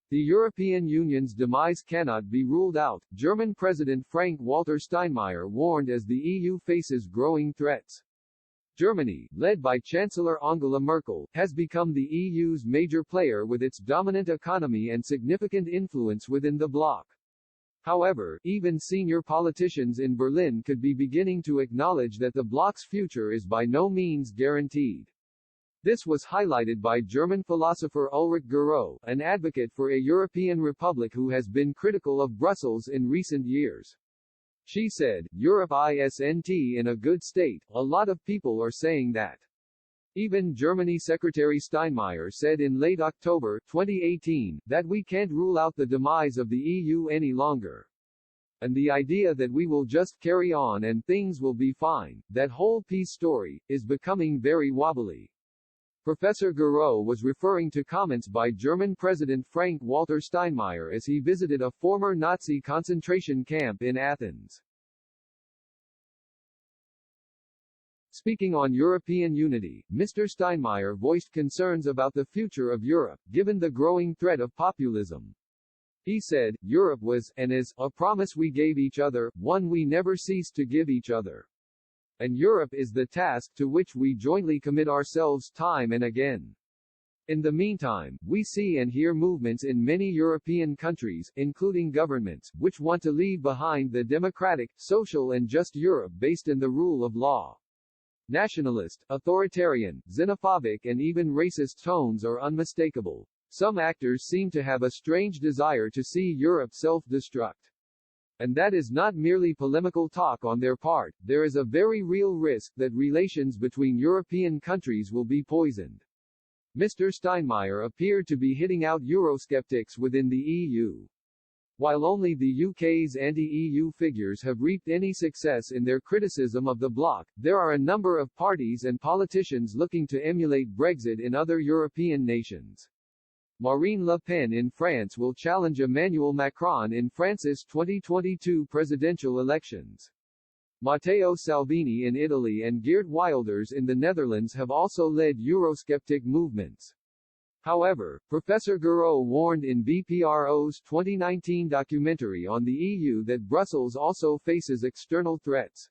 The European Union's demise cannot be ruled out, German President Frank-Walter Steinmeier warned as the EU faces growing threats. Germany, led by Chancellor Angela Merkel, has become the EU's major player with its dominant economy and significant influence within the bloc. However, even senior politicians in Berlin could be beginning to acknowledge that the bloc's future is by no means guaranteed. This was highlighted by German philosopher Ulrich Gero, an advocate for a European republic who has been critical of Brussels in recent years. She said, "Europe isn't in a good state, a lot of people are saying that." Even Germany Secretary Steinmeier said in late October 2018, that we can't rule out the demise of the EU any longer. And the idea that we will just carry on and things will be fine, that whole peace story, is becoming very wobbly. Professor Gero was referring to comments by German President Frank-Walter Steinmeier as he visited a former Nazi concentration camp in Athens. Speaking on European unity, Mr. Steinmeier voiced concerns about the future of Europe, given the growing threat of populism. He said, "Europe was, and is, a promise we gave each other, one we never ceased to give each other. And Europe is the task to which we jointly commit ourselves time and again." In the meantime, we see and hear movements in many European countries, including governments, which want to leave behind the democratic, social and just Europe based in the rule of law. Nationalist, authoritarian, xenophobic and even racist tones are unmistakable. Some actors seem to have a strange desire to see Europe self-destruct. And that is not merely polemical talk on their part, there is a very real risk that relations between European countries will be poisoned. Mr. Steinmeier appeared to be hitting out Eurosceptics within the EU. While only the UK's anti-EU figures have reaped any success in their criticism of the bloc, there are a number of parties and politicians looking to emulate Brexit in other European nations. Marine Le Pen in France will challenge Emmanuel Macron in France's 2022 presidential elections. Matteo Salvini in Italy and Geert Wilders in the Netherlands have also led Eurosceptic movements. However, Professor Gero warned in VPRO's 2019 documentary on the EU that Brussels also faces external threats.